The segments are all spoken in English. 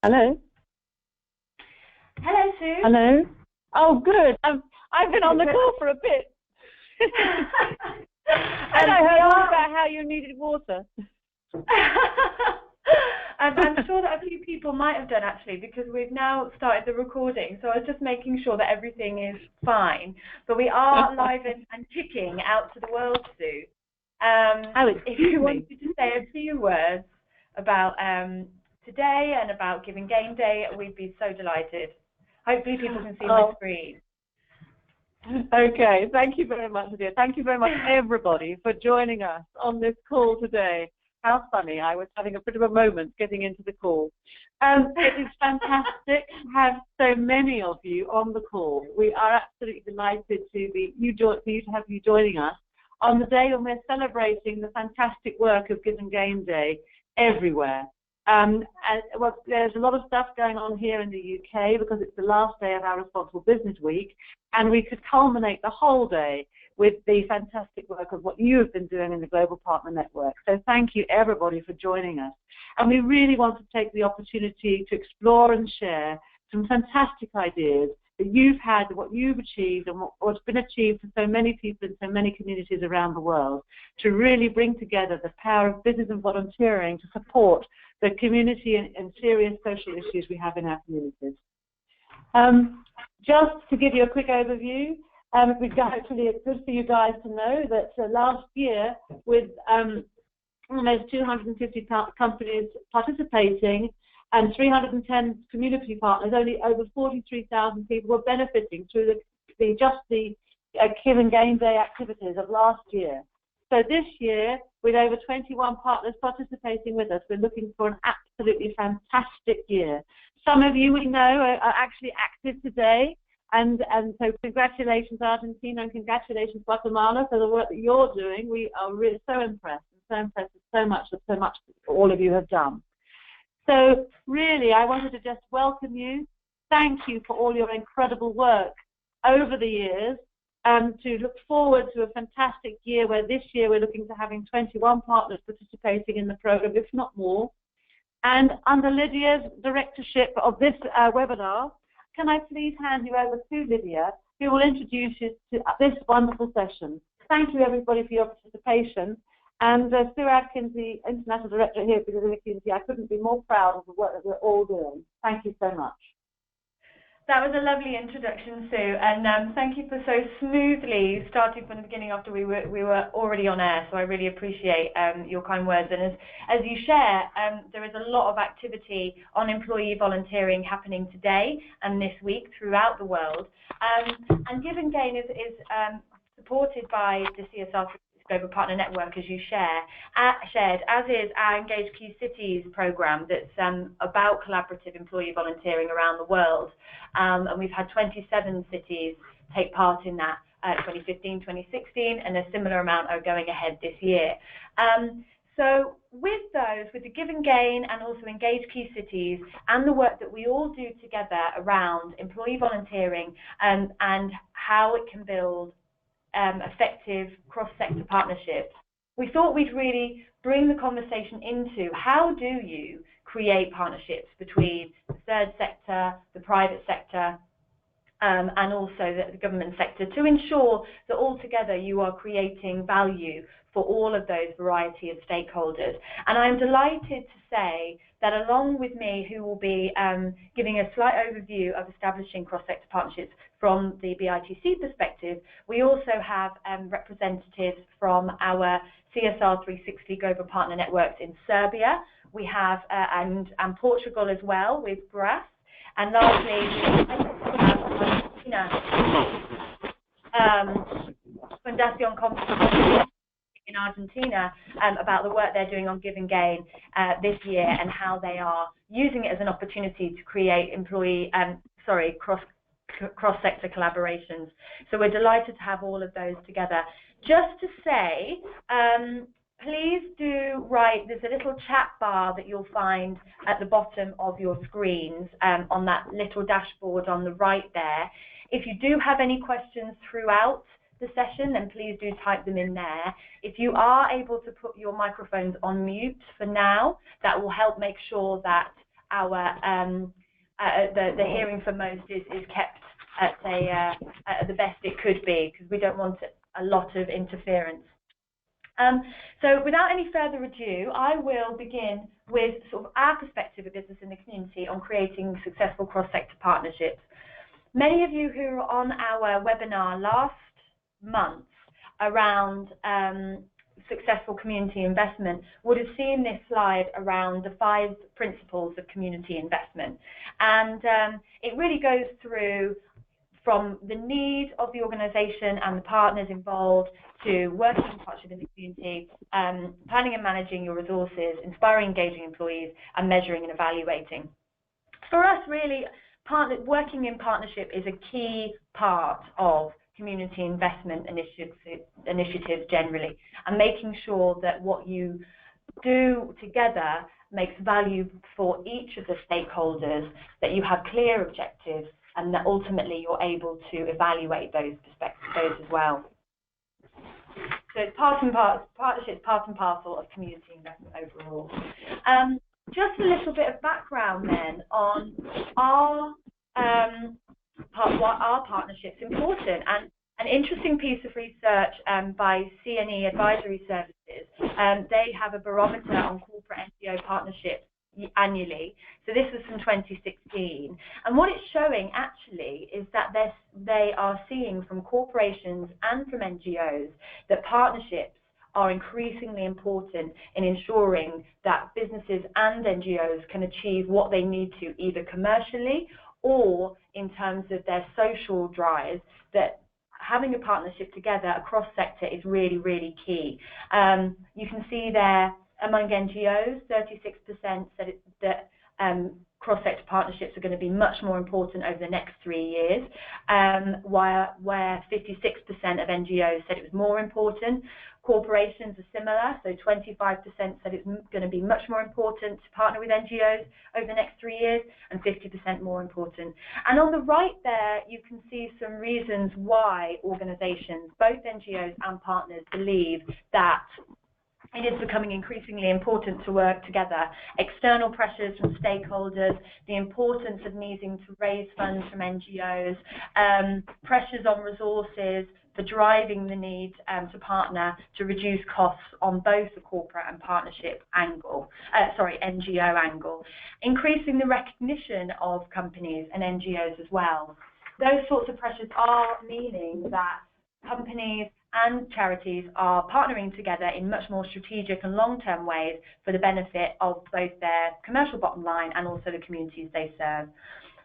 Hello. Hello, Sue. Hello. Oh, good. I've been on the call for a bit. And I heard all about how you needed water. And I'm sure that a few people might have done, actually, because we've now started the recording. So I was just making sure that everything is fine. But we are live and kicking out to the world, Sue. If you wanted to say a few words about today and about Giving Game Day, we'd be so delighted. Hopefully people can see my screen. Okay, thank you very much, dear. Thank you very much, everybody, for joining us on this call today. How funny. I was having a bit of a moment getting into the call. It is fantastic to have so many of you on the call. We are absolutely delighted to have you joining us on the day when we're celebrating the fantastic work of Giving Game Day everywhere. There's a lot of stuff going on here in the UK because it's the last day of our Responsible Business Week, and we could culminate the whole day with the fantastic work of what you have been doing in the Global Partner Network. So thank you, everybody, for joining us. And we really want to take the opportunity to explore and share some fantastic ideas that you've had, what you've achieved, and what's been achieved for so many people in so many communities around the world, to really bring together the power of business and volunteering to support the community and serious social issues we have in our communities. Just to give you a quick overview, hopefully it's good for you guys to know that last year, with almost 250 companies participating and 310 community partners, only over 43,000 people were benefiting through the Giving Game Day activities of last year. So this year, with over 21 partners participating with us, we're looking for an absolutely fantastic year. Some of you we know are actually active today, and so congratulations Argentina and congratulations Guatemala for the work that you're doing. We are really so impressed with so much all of you have done. So really, I wanted to just welcome you. Thank you for all your incredible work over the years, and to look forward to a fantastic year where this year we're looking to having 21 partners participating in the program, if not more. And under Lydia's directorship of this webinar, can I please hand you over to Lydia, who will introduce you to this wonderful session. Thank you, everybody, for your participation. And Sue Adkins, the International Director here for the community, I couldn't be more proud of the work that we're all doing. Thank you so much. That was a lovely introduction, Sue, and thank you for so smoothly starting from the beginning after we were already on air. So I really appreciate your kind words. And as you share, there is a lot of activity on employee volunteering happening today and this week throughout the world. And Giving Game is supported by the CSR360 Global Partner Network, as you shared, as is our Engage Key Cities program that's about collaborative employee volunteering around the world. And we've had 27 cities take part in that 2015, 2016, and a similar amount are going ahead this year. So with the Giving Game and also Engage Key Cities and the work that we all do together around employee volunteering and how it can build effective cross-sector partnerships, we thought we'd really bring the conversation into how do you create partnerships between the third sector, the private sector, and also the government sector to ensure that altogether you are creating value for all of those variety of stakeholders. And I'm delighted to say that along with me, who will be giving a slight overview of establishing cross-sector partnerships from the BITC perspective, we also have representatives from our CSR360 Global Partner Networks in Serbia. We have, and Portugal as well with GRAS. And lastly, Argentina, Fundacion Compromiso in Argentina, about the work they're doing on Giving Game this year and how they are using it as an opportunity to create cross-sector collaborations. So we're delighted to have all of those together. Just to say, please do write, there's a little chat bar that you'll find at the bottom of your screens on that little dashboard on the right there. If you do have any questions throughout the session, then please do type them in there. If you are able to put your microphones on mute for now, that will help make sure that our the hearing for most is kept at the best it could be, because we don't want a lot of interference. So without any further ado, I will begin with sort of our perspective of business in the community on creating successful cross-sector partnerships. Many of you who were on our webinar last month around successful community investment would have seen this slide around the 5 principles of community investment. And it really goes through from the need of the organisation and the partners involved to working in partnership in the community, planning and managing your resources, inspiring, engaging employees, and measuring and evaluating. For us, really, working in partnership is a key part of community investment initiatives generally, and making sure that what you do together makes value for each of the stakeholders, that you have clear objectives, and that ultimately you're able to evaluate those as well. So it's partnerships part and parcel of community investment overall. Just a little bit of background then on why our partnership's important, and an interesting piece of research by CNE Advisory Services. They have a barometer on corporate NGO partnerships annually. So this was from 2016, and what it's showing actually is that they are seeing from corporations and from NGOs that partnerships are increasingly important in ensuring that businesses and NGOs can achieve what they need to, either commercially or in terms of their social drives, that having a partnership together across sector is really, really key. You can see there among NGOs, 36% said that cross-sector partnerships are going to be much more important over the next 3 years, where 56% of NGOs said it was more important. Corporations are similar, so 25% said it's going to be much more important to partner with NGOs over the next 3 years, and 50% more important. And on the right there, you can see some reasons why organisations, both NGOs and partners, believe that it is becoming increasingly important to work together. External pressures from stakeholders, the importance of needing to raise funds from NGOs, pressures on resources for driving the need to partner to reduce costs on both the corporate and partnership angle, NGO angle, increasing the recognition of companies and NGOs as well. Those sorts of pressures are meaning that companies and charities are partnering together in much more strategic and long-term ways for the benefit of both their commercial bottom line and also the communities they serve.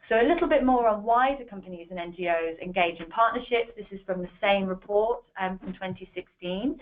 So a little bit more on why do companies and NGOs engage in partnerships. This is from the same report from 2016.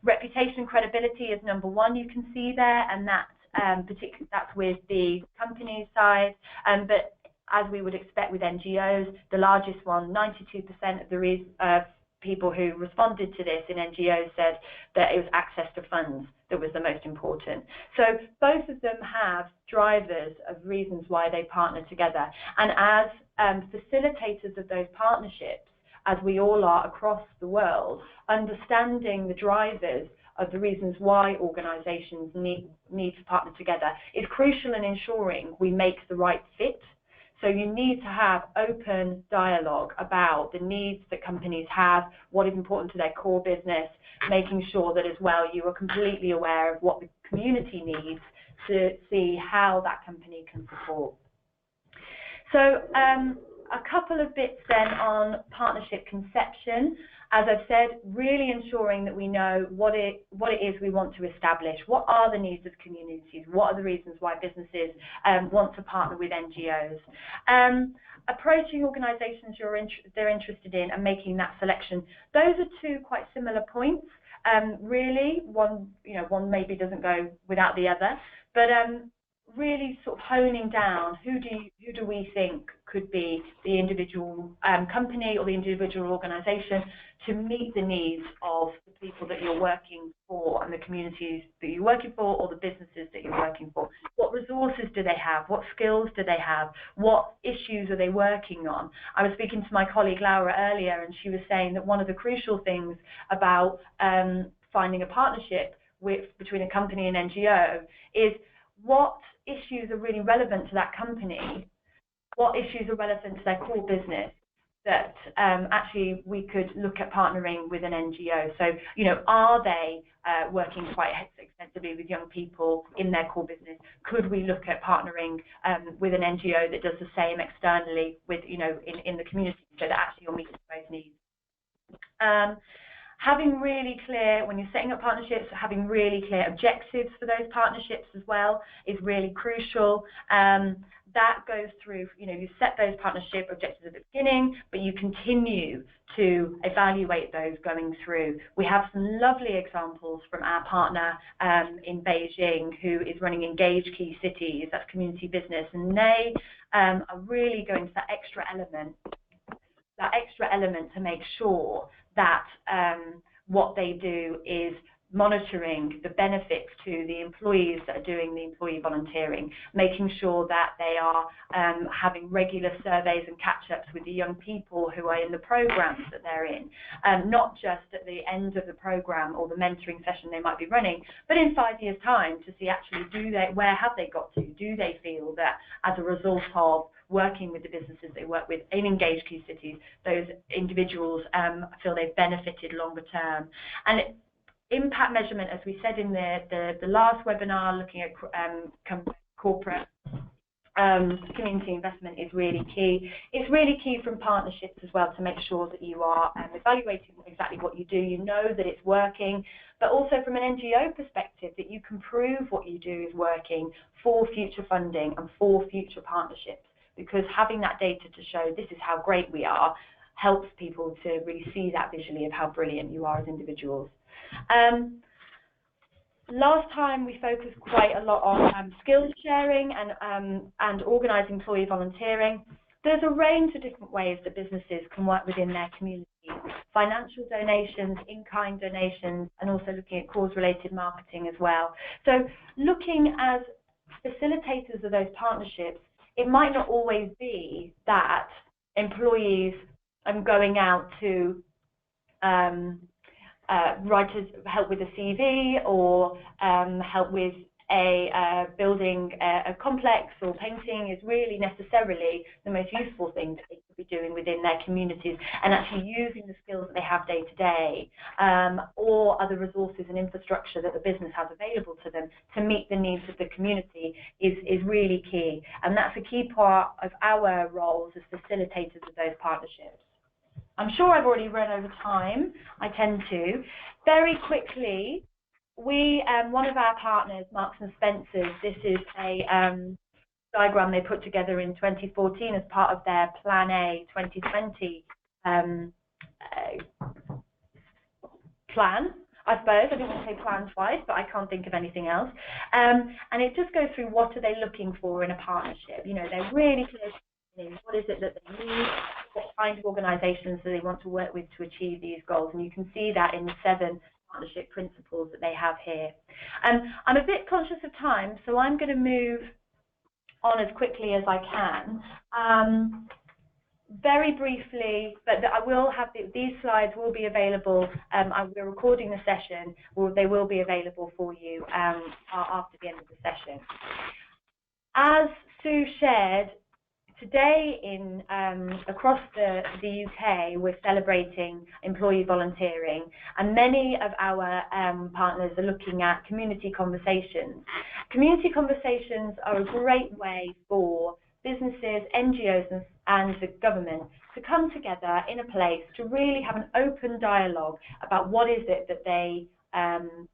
Reputation and credibility is number one, you can see there, and that's with the company side. But as we would expect with NGOs, the largest one, 92% of the people who responded to this in NGOs said that it was access to funds that was the most important. So both of them have drivers of reasons why they partner together. And as facilitators of those partnerships, as we all are across the world, understanding the drivers of the reasons why organisations need to partner together is crucial in ensuring we make the right fit. So you need to have open dialogue about the needs that companies have, what is important to their core business, making sure that as well you are completely aware of what the community needs to see how that company can support. So a couple of bits then on partnership conception. As I've said, really ensuring that we know what it is we want to establish. What are the needs of communities? What are the reasons why businesses want to partner with NGOs? Approaching organisations they're interested in and making that selection. Those are two quite similar points. Really, one maybe doesn't go without the other, but really sort of honing down who do we think could be the individual company or the individual organisation to meet the needs of the people that you're working for and the communities that you're working for or the businesses that you're working for. What resources do they have? What skills do they have? What issues are they working on? I was speaking to my colleague Laura earlier, and she was saying that one of the crucial things about finding a partnership between a company and NGO is what issues are really relevant to that company, what issues are relevant to their core business, that actually we could look at partnering with an NGO. So, you know, are they working quite extensively with young people in their core business? Could we look at partnering with an NGO that does the same externally with, you know, in the community, so that actually you're meeting both needs? Having really clear, when you're setting up partnerships, having really clear objectives for those partnerships as well is really crucial. That goes through, you know, you set those partnership objectives at the beginning, but you continue to evaluate those going through. We have some lovely examples from our partner in Beijing, who is running Engage Key Cities, that's community business, and they are really going to that extra element to make sure that what they do is monitoring the benefits to the employees that are doing the employee volunteering, making sure that they are having regular surveys and catch-ups with the young people who are in the programs that they're in, not just at the end of the program or the mentoring session they might be running, but in 5 years' time to see actually where have they got to? Do they feel that as a result of working with the businesses they work with in Engage Key Cities, those individuals feel they've benefited longer term? And impact measurement, as we said in the last webinar, looking at corporate community investment is really key. It's really key from partnerships as well to make sure that you are evaluating exactly what you do, you know that it's working, but also from an NGO perspective that you can prove what you do is working for future funding and for future partnerships, because having that data to show this is how great we are helps people to really see that visually of how brilliant you are as individuals. Last time we focused quite a lot on skills sharing and organising employee volunteering. There's a range of different ways that businesses can work within their community. Financial donations, in-kind donations, and also looking at cause-related marketing as well. So looking as facilitators of those partnerships, it might not always be that employees are going out to help with a CV or help with building a complex or painting is really necessarily the most useful thing that they could be doing within their communities, and actually using the skills that they have day to day or other resources and infrastructure that the business has available to them to meet the needs of the community is really key. And that's a key part of our roles as facilitators of those partnerships. I'm sure I've already run over time. I tend to. Very quickly, one of our partners, Marks and Spencer's, this is a diagram they put together in 2014 as part of their Plan A 2020 plan, I suppose. I didn't want to say plan twice, but I can't think of anything else. And it just goes through what are they looking for in a partnership. You know, they're really clear. What is it that they need? What kind of organisations do they want to work with to achieve these goals? And you can see that in the 7 partnership principles that they have here. I'm a bit conscious of time, so I'm going to move on as quickly as I can. Very briefly, but I will have these slides will be available. We're recording the session. They will be available for you after the end of the session. As Sue shared, today across the UK, we're celebrating employee volunteering, and many of our partners are looking at community conversations. Community conversations are a great way for businesses, NGOs, and the government to come together in a place to really have an open dialogue about what is it that they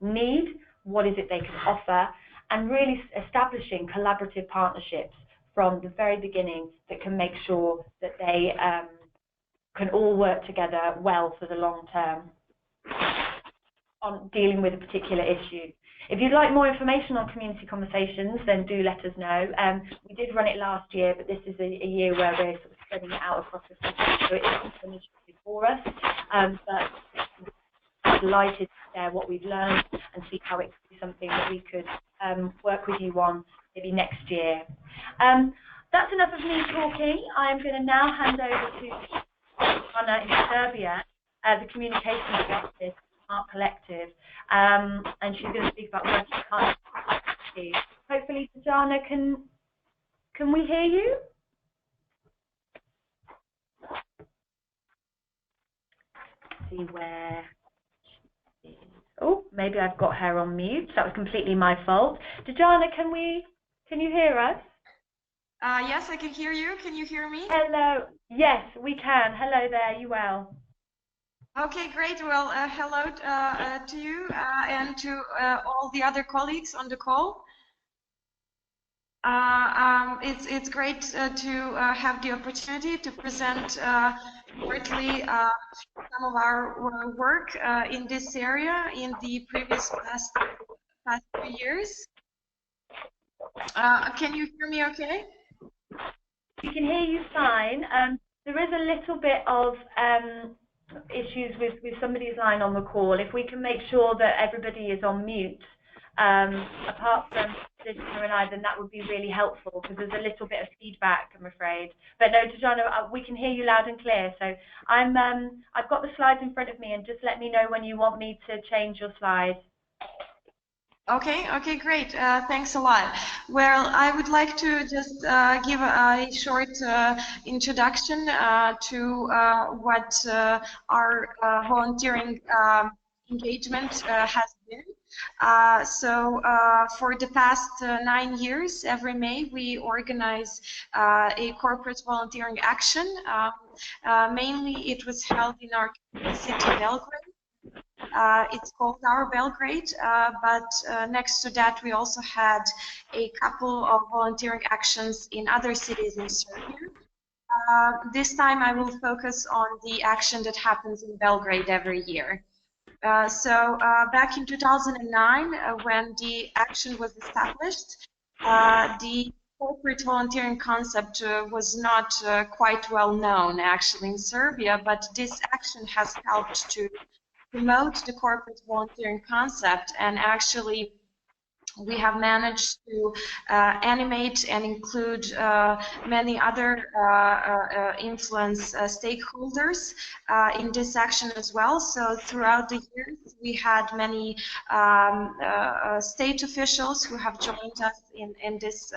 need, what is it they can offer, and really establishing collaborative partnerships from the very beginning that can make sure that they can all work together well for the long term on dealing with a particular issue. If you'd like more information on community conversations, then do let us know. We did run it last year, but this is a year where we're sort of spreading it out across the country, so it isn't an initiative for us. But I'm delighted to share what we've learned and see how it could be something that we could work with you on maybe next year. That's enough of me talking. I'm going to now hand over to Anna in Serbia, the communications specialist, SmartKolektiv, and she's going to speak about working partnerships. Hopefully, Tajana, can we hear you? Let's see where. Oh, maybe I've got her on mute. That was completely my fault. Tajana, can you hear us? Yes, I can hear you. Can you hear me? Hello. Yes, we can. Hello there. You well? Okay, great. Well, hello to you and to all the other colleagues on the call. It's great to have the opportunity to present shortly some of our work in this area in the past 3 years. Can you hear me okay? We can hear you fine. There is a little bit of issues with somebody's line on the call. If we can make sure that everybody is on mute, apart from Tajana and I, then that would be really helpful, because there's a little bit of feedback, I'm afraid. But no, Tajana, we can hear you loud and clear. So I've got the slides in front of me, and just let me know when you want me to change your slides. Okay, great. Thanks a lot. Well, I would like to just give a short introduction to what our volunteering engagement has been. For the past 9 years, every May, we organize a corporate volunteering action. Mainly, it was held in our city, Belgrade. It's called Our Belgrade, but next to that we also had a couple of volunteering actions in other cities in Serbia. This time I will focus on the action that happens in Belgrade every year. Back in 2009, when the action was established, the corporate volunteering concept was not quite well known actually in Serbia, but this action has helped to promote the corporate volunteering concept, and actually we have managed to animate and include many other influence stakeholders in this action as well. So throughout the years, we had many state officials who have joined us in this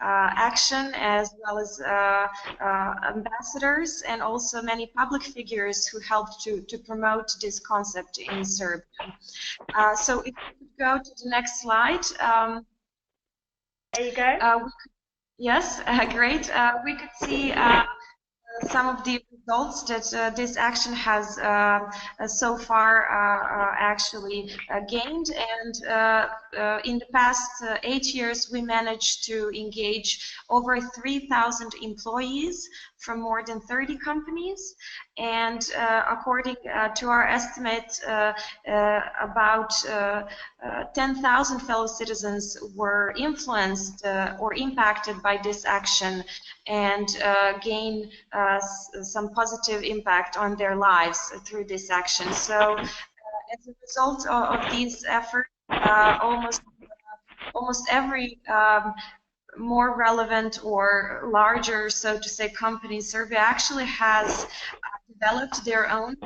action, as well as ambassadors, and also many public figures who helped to promote this concept in Serbia. So if we could go to the next slide. There you go. Yes, great. We could see some of the results that this action has so far actually gained, and in the past 8 years we managed to engage over 3,000 employees from more than 30 companies, and according to our estimate, about 10,000 fellow citizens were influenced or impacted by this action, and gain some positive impact on their lives through this action. So as a result of these efforts, almost every more relevant or larger, so to say, company in Serbia actually has developed their own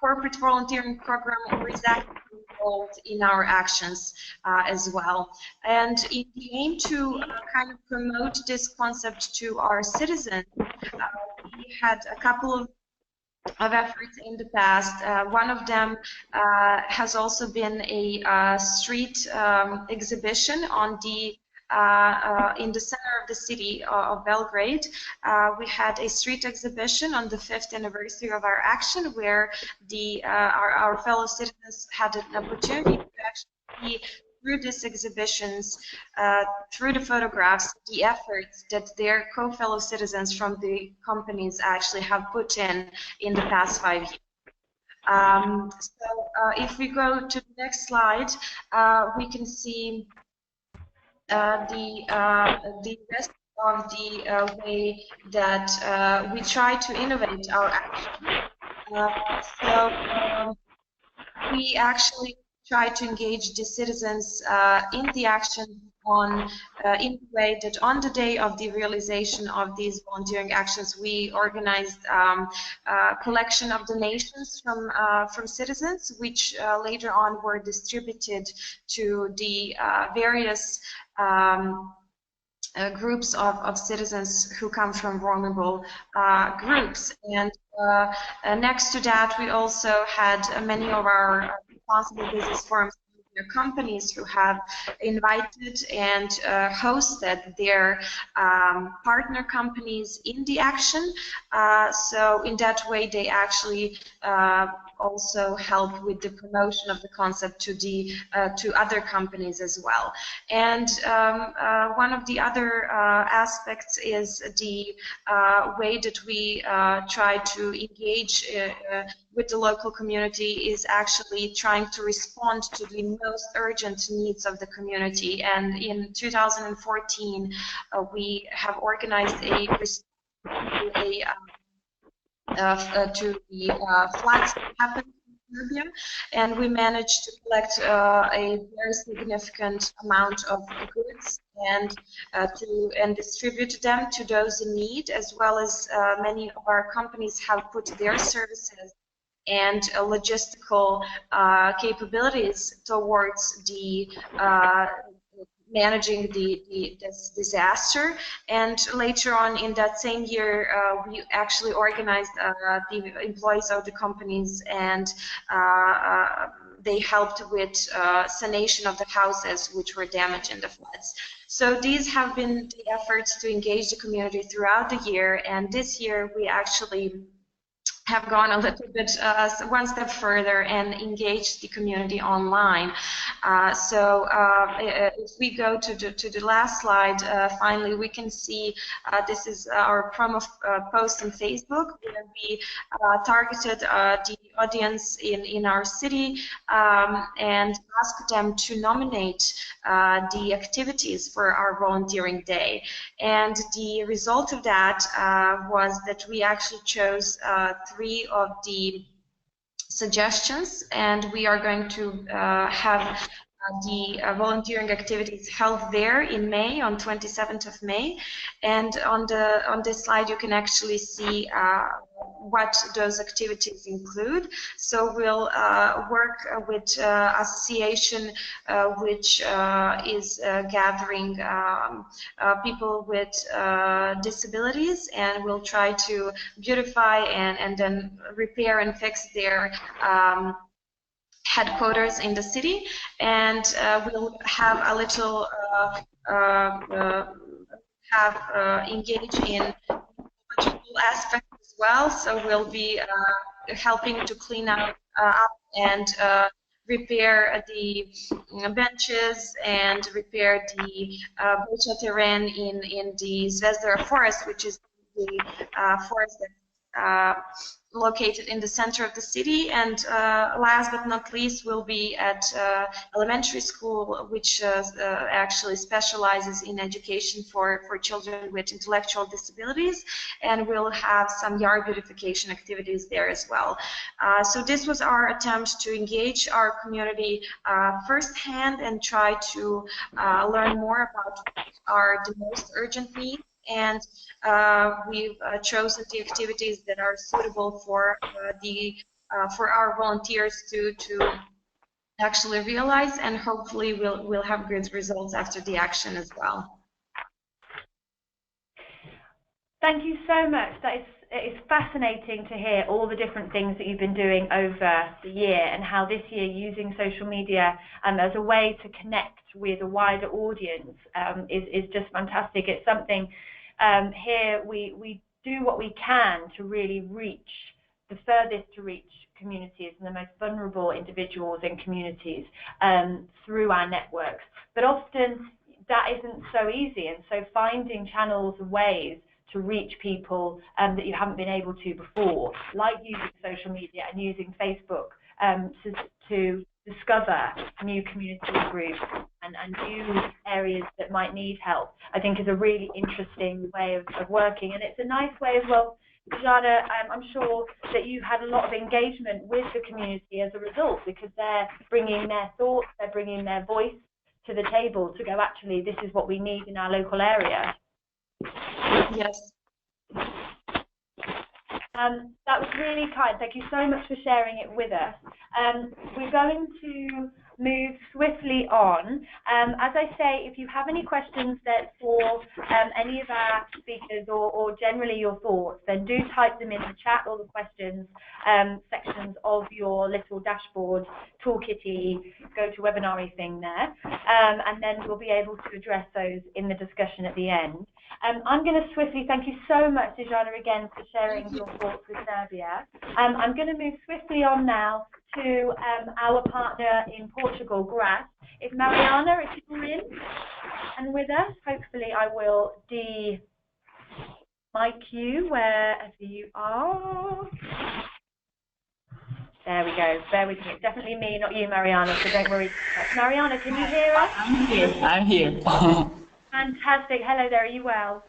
corporate volunteering program, or is actively involved in our actions as well. And in the aim to kind of promote this concept to our citizens, we had a couple of efforts in the past. One of them has also been a street exhibition on the in the center of the city of Belgrade. We had a street exhibition on the 5th anniversary of our action, where our fellow citizens had an opportunity to actually see through these exhibitions, through the photographs, the efforts that their co-fellow citizens from the companies actually have put in the past 5 years. If we go to the next slide, we can see the rest of the way that we try to innovate our action. We actually try to engage the citizens in the action in the way that on the day of the realization of these volunteering actions, we organized a collection of donations from citizens, which later on were distributed to the various groups of citizens who come from vulnerable groups. And next to that, we also had many of our responsible business forums, companies who have invited and hosted their partner companies in the action. So in that way, they actually also help with the promotion of the concept to other companies as well. And one of the other aspects is the way that we try to engage with the local community is actually trying to respond to the most urgent needs of the community. And in 2014, we have organized a to the floods that happened in Serbia, and we managed to collect a very significant amount of goods and distribute them to those in need, as well as many of our companies have put their services and logistical capabilities towards the managing this disaster. And later on in that same year, we actually organized the employees of the companies, and they helped with sanation of the houses which were damaged in the floods. So these have been the efforts to engage the community throughout the year, and this year we actually have gone a little bit one step further and engaged the community online. So if we go to the last slide, finally we can see this is our promo post on Facebook, where we targeted the audience in our city and asked them to nominate the activities for our volunteering day. And the result of that was that we actually chose 3 of the suggestions, and we are going to have the volunteering activities held there in May, on 27th of May. And on this slide you can actually see what those activities include. So we'll work with association which is gathering people with disabilities, and we'll try to beautify and then repair and fix their headquarters in the city, and we'll have a little engage in logical aspects as well. So we'll be helping to clean up and repair the benches and repair the virtual terrain in the Zvezdara forest, which is the forest that's located in the center of the city. And last but not least, we'll be at elementary school, which actually specializes in education for children with intellectual disabilities, and we'll have some yard beautification activities there as well. So this was our attempt to engage our community firsthand and try to learn more about what are the most urgent needs. And we've chosen the activities that are suitable for our volunteers to actually realize, and hopefully we'll have good results after the action as well. Thank you so much. It's fascinating to hear all the different things that you've been doing over the year, and how this year using social media as a way to connect with a wider audience is just fantastic. It's something here we do what we can to really reach the furthest to reach communities and the most vulnerable individuals in communities through our networks. But often that isn't so easy, and so finding channels and ways to reach people that you haven't been able to before, like using social media and using Facebook to discover new community groups and new areas that might need help, I think is a really interesting way of working. And it's a nice way as well, Jana, I'm sure that you've had a lot of engagement with the community as a result, because they're bringing their thoughts, they're bringing their voice to the table to go, actually, this is what we need in our local area. Yes. That was really kind. Thank you so much for sharing it with us. We're going to move swiftly on. As I say, if you have any questions that for any of our speakers or generally your thoughts, then do type them in the chat or the questions sections of your little dashboard, toolkitty, go to webinary thing there, and then we'll be able to address those in the discussion at the end. I'm going to swiftly, thank you so much, Dijana, again, for sharing your thoughts with Serbia. I'm going to move swiftly on now to our partner in Portugal, GRAS. If Mariana, if you're in and with us, hopefully I will de-mic you wherever you are. There we go. Bear with me. It's definitely me, not you, Mariana, so don't worry. Mariana, can you hear us? I'm here. I'm here. Fantastic. Hello there. Are you well?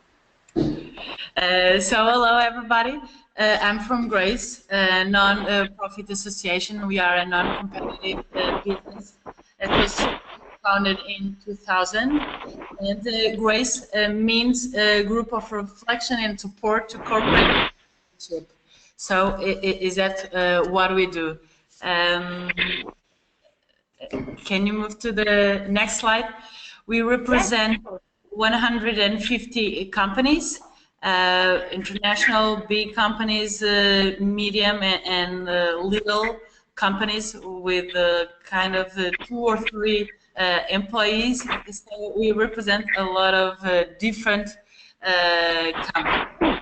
So hello, everybody. I'm from GRACE, a non-profit association. We are a non-competitive business founded in 2000. And GRACE means a group of reflection and support to corporate leadership. So is that what we do? Can you move to the next slide? We represent 150 companies, international big companies, medium and little companies with kind of 2 or 3 employees. So we represent a lot of different companies.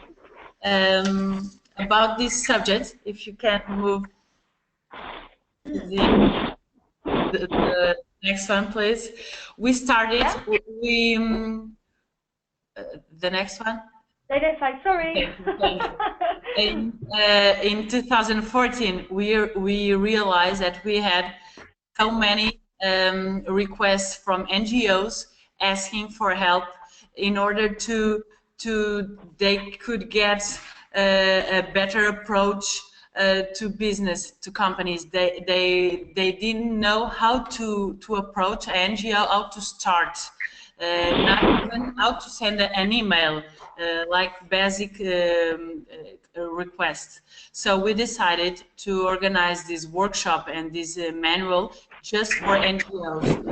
About this subject, if you can move to the next one, please. We started, the next one? Sorry. In 2014, we realized that we had so many requests from NGOs asking for help in order they could get a better approach to business, to companies. They didn't know how to approach an NGO, how to start, not even how to send an email, like basic requests. So we decided to organize this workshop and this manual just for NGOs.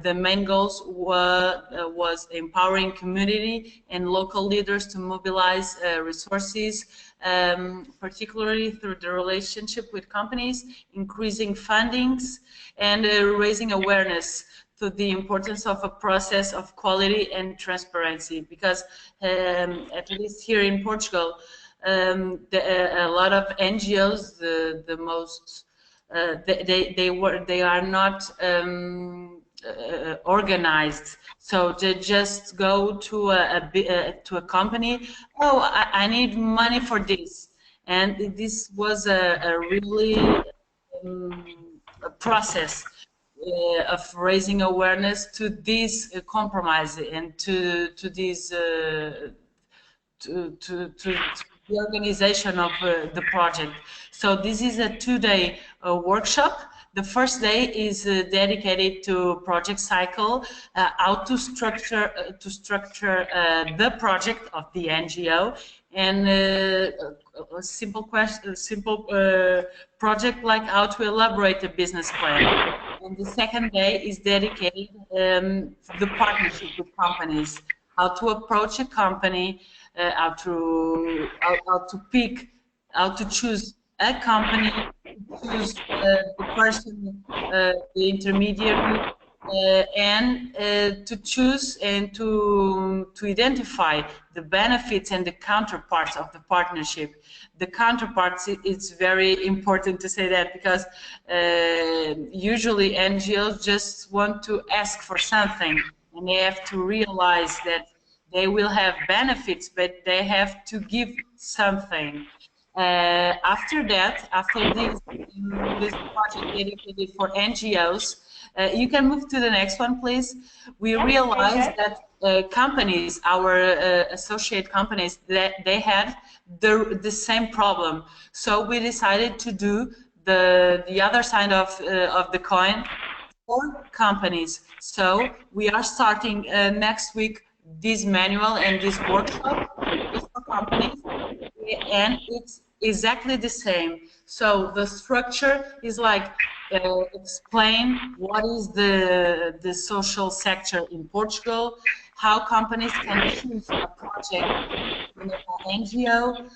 The main goals was empowering community and local leaders to mobilize resources, particularly through the relationship with companies, increasing fundings, and raising awareness to the importance of a process of quality and transparency. Because at least here in Portugal, a lot of NGOs, the most they are not organized, so they just go to a company. Oh, I need money for this, and this was a really a process of raising awareness to this compromise and to this to the organization of the project. So this is a 2-day workshop. The first day is dedicated to project cycle, how to structure the project of the NGO, and a simple project like how to elaborate a business plan. And the second day is dedicated to the partnership with companies, how to approach a company, how to choose a company, choose the person, the intermediary, and to choose and to identify the benefits and the counterparts of the partnership. The counterparts, it's very important to say that, because usually NGOs just want to ask for something, and they have to realize that they will have benefits, but they have to give something. After that, after this project dedicated for NGOs, you can move to the next one, please. We realized that companies, our associate companies, that they had the same problem. So we decided to do the other side of the coin, for companies. So we are starting next week this manual and this workshop is for companies, and it's exactly the same. So the structure is like explain what is the social sector in Portugal, how companies can choose a project in an NGO,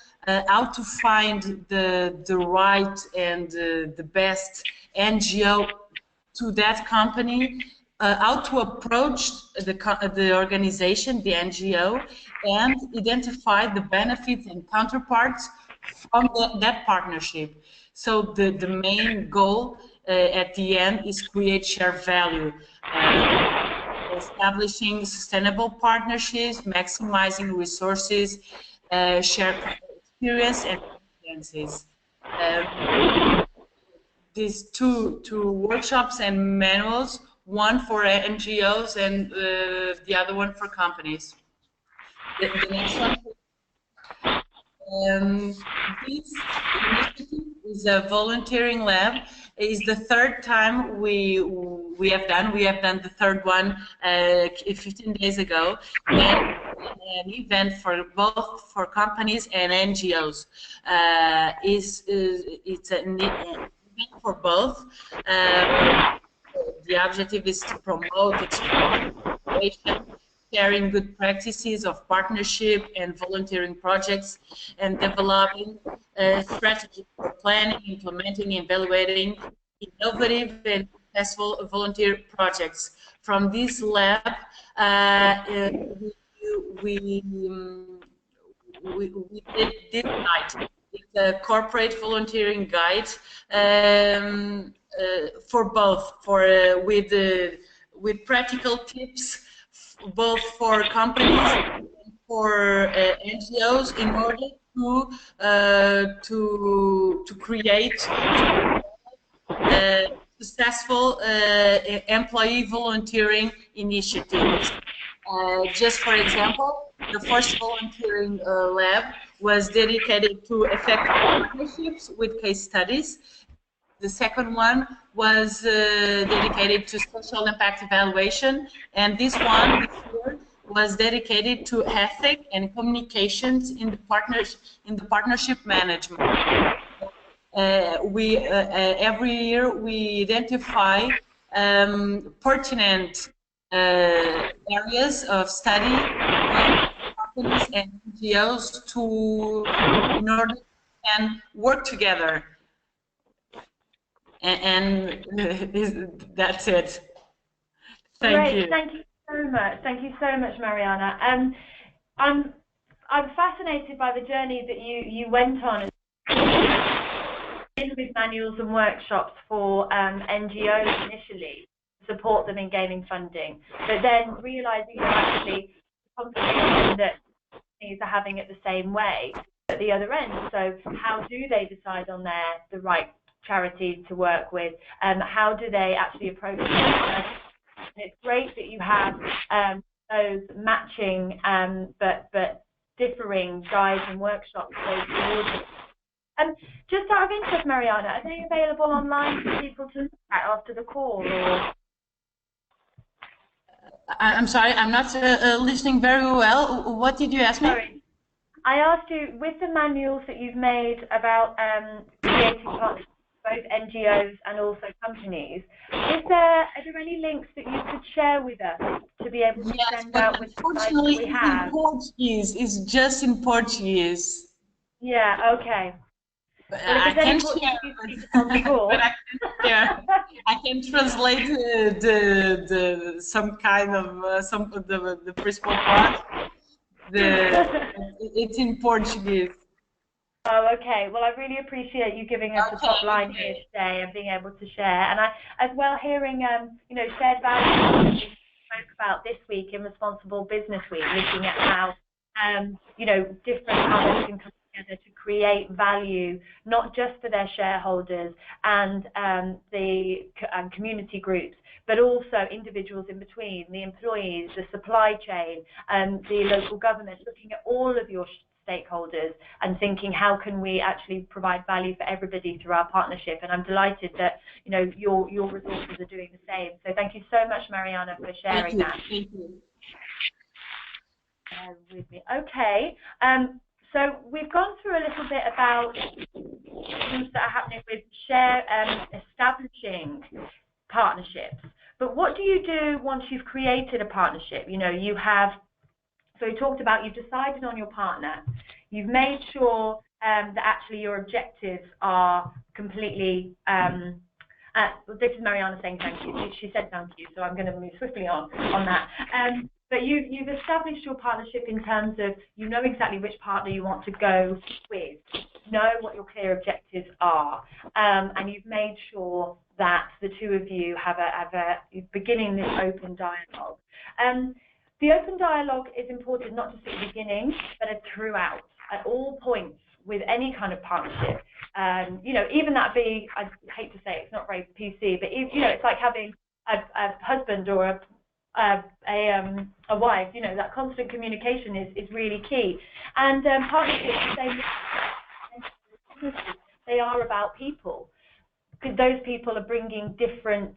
how to find the right and the best NGO to that company, how to approach the organization, the NGO, and identify the benefits and counterparts from that partnership. So the main goal at the end is create shared value, establishing sustainable partnerships, maximizing resources, share experience and experiences. These two workshops and manuals, one for NGOs and the other one for companies. The next one. This initiative is a volunteering lab. It's the third time we have done. We have done the third one 15 days ago. And an event for both for companies and NGOs. It's an event for both. The objective is to promote exploration, sharing good practices of partnership and volunteering projects, and developing strategies for planning, implementing, evaluating innovative and successful volunteer projects. From this lab, we did this guide. It's a corporate volunteering guide for both, with practical tips, both for companies and for NGOs, in order to create successful employee volunteering initiatives. Just for example, the first volunteering lab was dedicated to effective partnerships with case studies. The second one was dedicated to social impact evaluation, and this one was dedicated to ethics and communications in the partnership management. Every year we identify pertinent areas of study for companies and NGOs in order to can work together. And that's it. Thank you. Thank you so much. Thank you so much, Mariana. I'm fascinated by the journey that you went on with manuals and workshops for NGOs initially, to support them in gaining funding, but then realizing that actually the conversation that companies are having it the same way at the other end. So how do they decide on the right charity to work with, and how do they actually approach it? And it's great that you have those matching but differing guides and workshops for towards it. Just out of interest, Mariana, are they available online for people to look at after the call? Or? I'm sorry, I'm not listening very well. What did you ask me? Sorry. I asked you, with the manuals that you've made about creating partnerships, both NGOs and also companies, are there any links that you could share with us to be able to send out with the slides that we have? In Portuguese. It's just in Portuguese. Yeah, okay. Well, I can share, but I can share. I can translate some kind of some of the principal part. It's in Portuguese. Oh, okay. Well, I really appreciate you giving us the top line here today and being able to share. And I, as well, hearing shared values we spoke about this week in Responsible Business Week, looking at how different companies can come together to create value, not just for their shareholders and the community groups, but also individuals in between, the employees, the supply chain, the local government, looking at all of your stakeholders and thinking how can we actually provide value for everybody through our partnership. And I'm delighted that your resources are doing the same. So thank you so much, Mariana, for sharing that. Thank you. With me. Okay. So we've gone through a little bit about things that are happening with establishing partnerships. But what do you do once you've created a partnership? You have, so we talked about you've decided on your partner. You've made sure that actually your objectives are completely, this is Mariana saying thank you. She said thank you, so I'm going to move swiftly on that. But you've established your partnership in terms of you know exactly which partner you want to go with, know what your clear objectives are, and you've made sure that the two of you have beginning this open dialogue. The open dialogue is important not just at the beginning, but throughout, at all points with any kind of partnership. Even that being, I hate to say it, it's not very PC, but it's like having a husband or a wife. That constant communication is really key. And partnerships, they are about people. Those people are bringing different.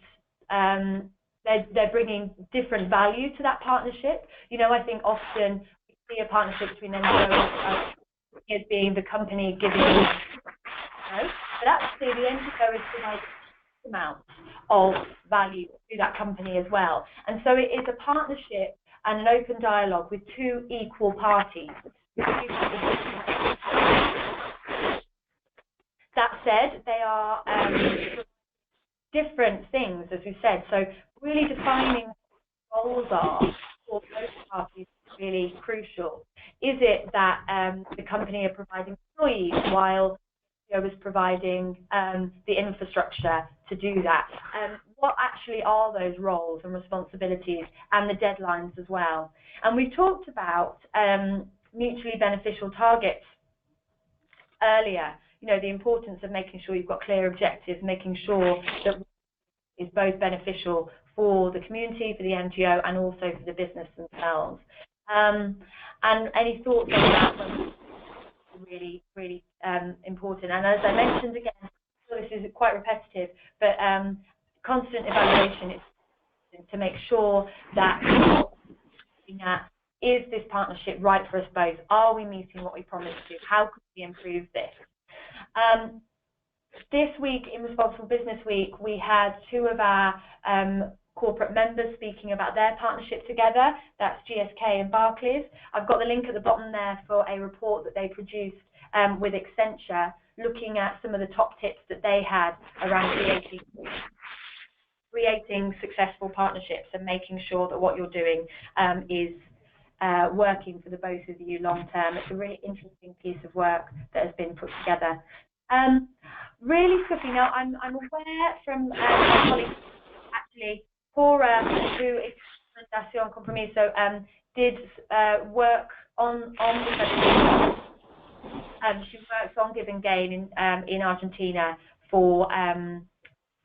They're bringing different value to that partnership. I think often we see a partnership between NGOs as being the company giving, but actually the NGO is providing a amount of value to that company as well. And so it is a partnership and an open dialogue with two equal parties. That said, they are different things, as we said. So really defining what goals are for both parties is really crucial. Is it that the company are providing employees while the NGO is providing the infrastructure to do that? What actually are those roles and responsibilities and the deadlines as well? And we talked about mutually beneficial targets earlier. The importance of making sure you've got clear objectives, making sure that is both beneficial for the community, for the NGO, and also for the business themselves. And any thoughts on that are really, really important. And as I mentioned again, this is quite repetitive, but constant evaluation is to make sure that looking at, is this partnership right for us both? Are we meeting what we promised to? How could we improve this? This week, in Responsible Business Week, we had two of our corporate members speaking about their partnership together. That's GSK and Barclays. I've got the link at the bottom there for a report that they produced with Accenture, looking at some of the top tips that they had around creating successful partnerships and making sure that what you're doing is working for the both of you long term. It's a really interesting piece of work that has been put together. Really quickly now, I'm aware from my colleague, actually, Cora, who is Fundacion Compromiso, did work on the she works on Give and Gain in Argentina for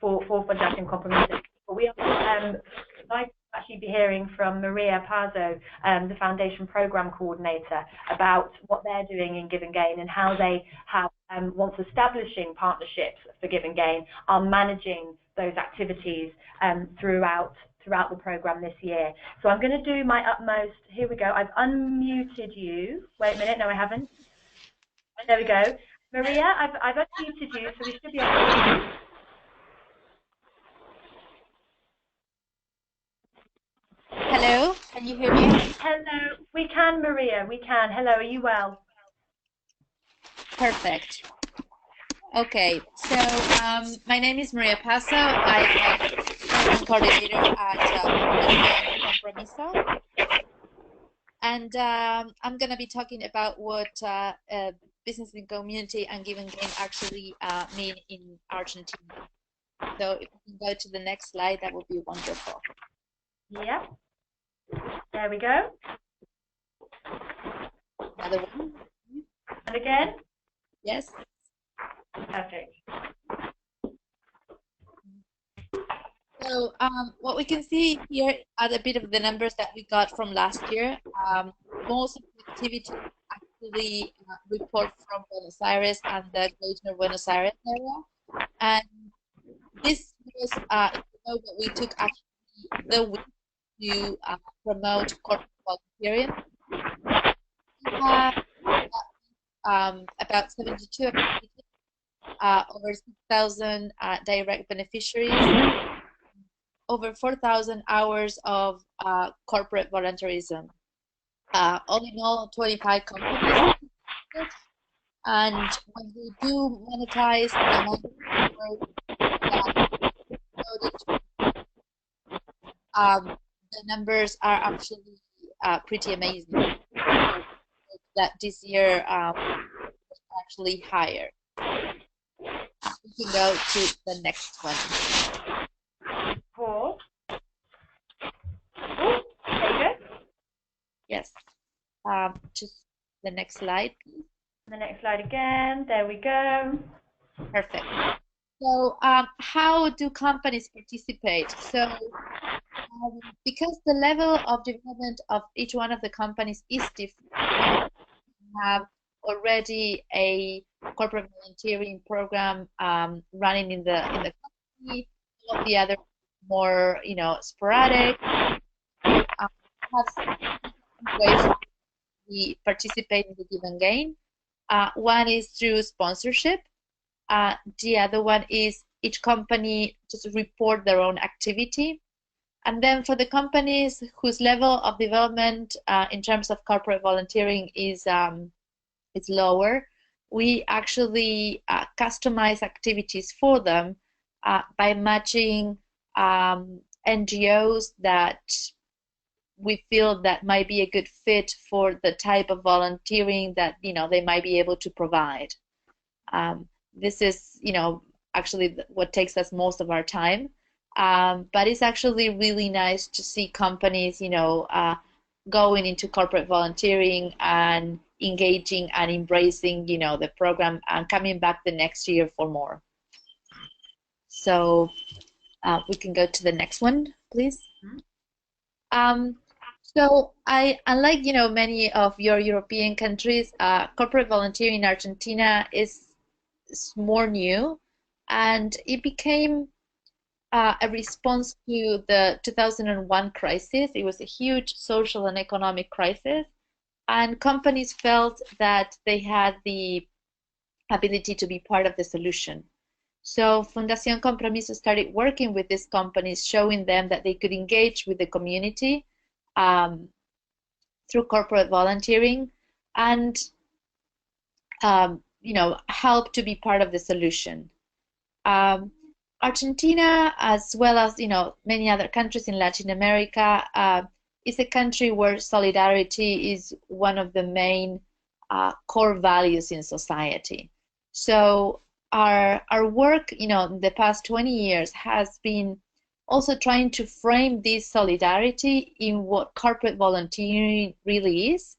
Fundacion Compromiso. But we are like actually be hearing from Maria Pazzo, the Foundation Program Coordinator, about what they're doing in Give and Gain and how they have, once establishing partnerships for Give and Gain, are managing those activities throughout the program this year. So I'm going to do my utmost. Here we go. I've unmuted you. Wait a minute. No, I haven't. There we go. Maria, I've unmuted you, so we should be able to. Hello, can you hear me? Hello, we can, Maria, we can. Hello, are you well? Perfect. Okay, so my name is Maria Paso. I am coordinator at Compromiso. And I'm going to be talking about what business and community and Give and Gain actually mean in Argentina. So if we can go to the next slide, that would be wonderful. Yeah. There we go. Another one. And again? Yes. Perfect. So what we can see here are a bit of the numbers that we got from last year. Most of the activities actually actually report from Buenos Aires and the Greater Buenos Aires area. And this was, you know, that we took actually the week to promote corporate volunteering. We have about 72 activities, over 6,000 direct beneficiaries, over 4,000 hours of corporate volunteerism. All in all, 25 companies. And when we do monetize the numbers are actually pretty amazing. That this year was actually higher. We can go to the next one. Cool. There you go. Yes. Just the next slide, please. The next slide again. There we go. Perfect. So how do companies participate? So because the level of development of each one of the companies is different, we have already a corporate volunteering program running in the company. All of the other more, you know, sporadic. Have ways we participate in the Give and Gain. One is through sponsorship. The other one is each company just report their own activity. And then for the companies whose level of development in terms of corporate volunteering is lower, we actually customize activities for them by matching NGOs that we feel that might be a good fit for the type of volunteering that, you know, they might be able to provide. This is, you know, actually what takes us most of our time. But it's actually really nice to see companies, you know, going into corporate volunteering and engaging and embracing, you know, the program and coming back the next year for more. So we can go to the next one, please. So unlike, you know, many of your European countries, corporate volunteering in Argentina is more new, and it became a response to the 2001 crisis. It was a huge social and economic crisis, and companies felt that they had the ability to be part of the solution. So Fundacion Compromiso started working with these companies, showing them that they could engage with the community through corporate volunteering and you know, help to be part of the solution. Argentina, as well as, you know, many other countries in Latin America, is a country where solidarity is one of the main core values in society. So our work, you know, in the past 20 years has been also trying to frame this solidarity in what corporate volunteering really is.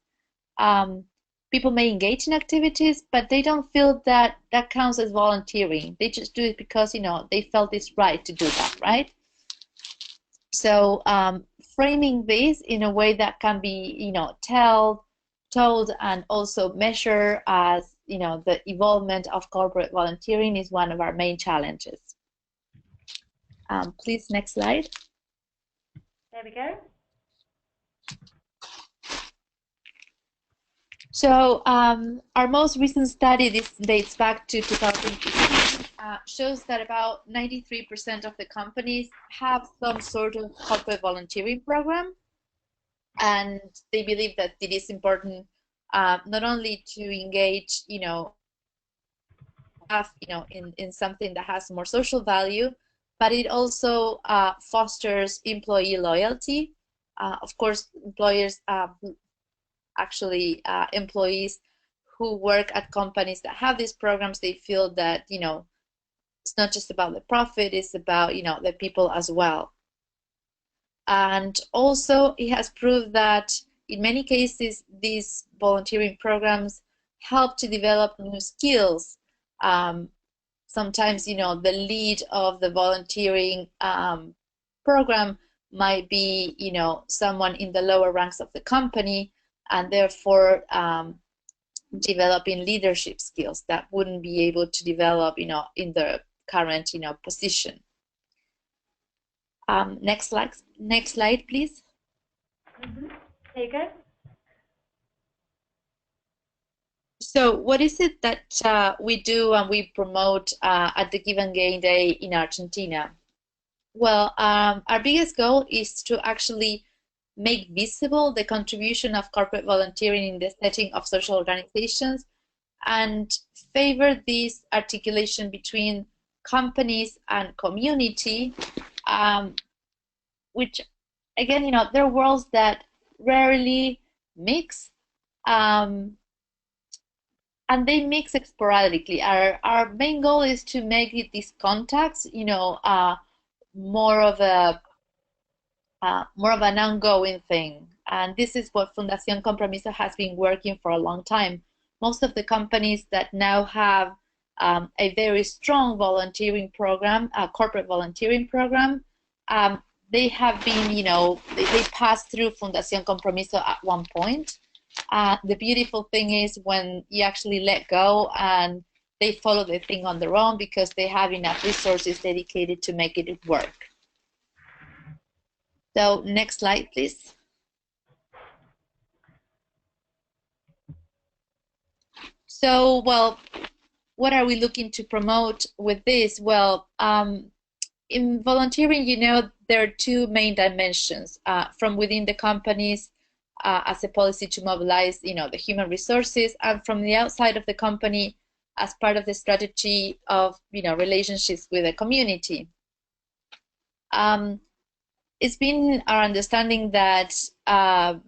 People may engage in activities, but they don't feel that that counts as volunteering. They just do it because, you know, they felt it's right to do that, right? So framing this in a way that can be, you know, told and also measure as, you know, the involvement of corporate volunteering is one of our main challenges. Please, next slide. There we go. So our most recent study, this dates back to 2015, shows that about 93% of the companies have some sort of corporate volunteering program, and they believe that it is important not only to engage, you know, in something that has more social value, but it also fosters employee loyalty. Of course, employers actually employees who work at companies that have these programs, they feel that, you know, it's not just about the profit, it's about, you know, the people as well. And also it has proved that in many cases these volunteering programs help to develop new skills. Sometimes, you know, the lead of the volunteering program might be, you know, someone in the lower ranks of the company, and therefore developing leadership skills that wouldn't be able to develop, in the current, position. Next slide, please. There you go. So what is it that we do and we promote at the Give and Gain Day in Argentina? Well, our biggest goal is to actually make visible the contribution of corporate volunteering in the setting of social organizations and favor this articulation between companies and community, which, again, they're worlds that rarely mix, and they mix sporadically. Our main goal is to make these contacts, more of an ongoing thing. And this is what Fundacion Compromiso has been working for a long time. Most of the companies that now have a very strong volunteering program, a corporate volunteering program, they have been, they passed through Fundacion Compromiso at one point. The beautiful thing is when you actually let go and they follow the thing on their own because they have enough resources dedicated to make it work. So next slide, please. So, well, what are we looking to promote with this? Well, in volunteering, there are two main dimensions from within the companies as a policy to mobilize, the human resources, and from the outside of the company as part of the strategy of, relationships with the community. It's been our understanding that the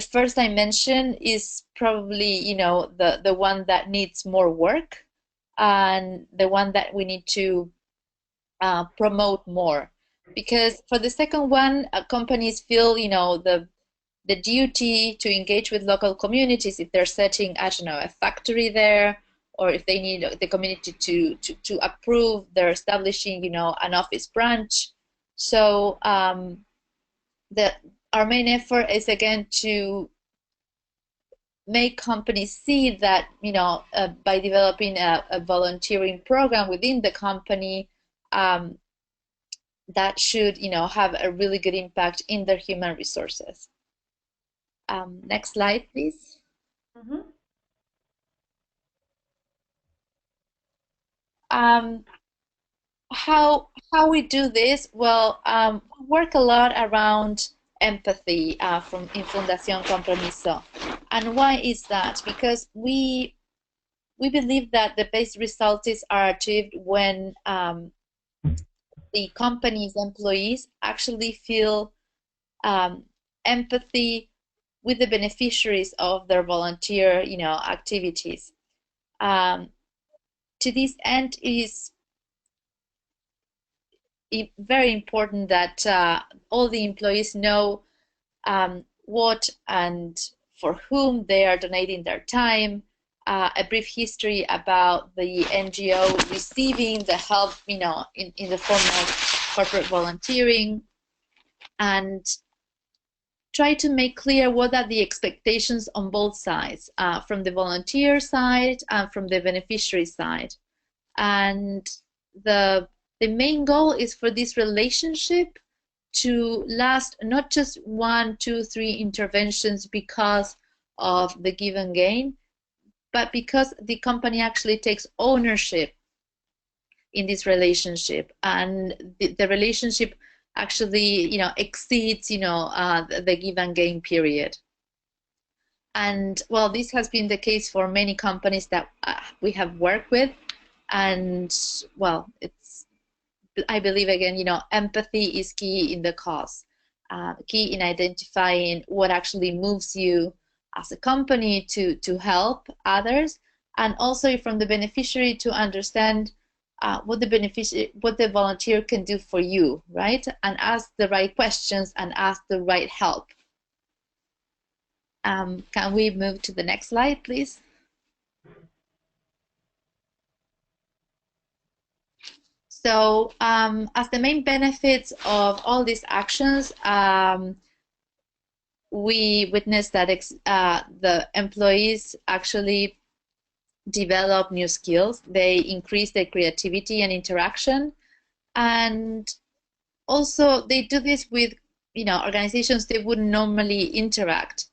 first dimension is probably, the one that needs more work and the one that we need to promote more. Because for the second one, companies feel, the duty to engage with local communities if they're setting, I don't know, a factory there, or if they need the community to approve they're establishing, an office branch. So our main effort is, again, to make companies see that, by developing a volunteering program within the company, that should, have a really good impact in their human resources. Next slide, please. How we do this? Well, we work a lot around empathy in Fundacion Compromiso. And why is that? Because we believe that the best results are achieved when the company's employees actually feel empathy with the beneficiaries of their volunteer, activities. To this end, it is very important that all the employees know what and for whom they are donating their time, a brief history about the NGO receiving the help, in the form of corporate volunteering, and try to make clear what are the expectations on both sides, from the volunteer side and from the beneficiary side. And the main goal is for this relationship to last not just 1, 2, 3 interventions because of the give and gain, but because the company actually takes ownership in this relationship, and the relationship actually, exceeds, the give and gain period. And well, this has been the case for many companies that we have worked with, and well, I believe, again, empathy is key in the cause, key in identifying what actually moves you as a company to help others, and also from the beneficiary to understand what the volunteer can do for you, right? And ask the right questions and ask the right help. Can we move to the next slide, please? So as the main benefits of all these actions, we witnessed that the employees actually develop new skills. They increase their creativity and interaction, and also they do this with organizations they wouldn't normally interact.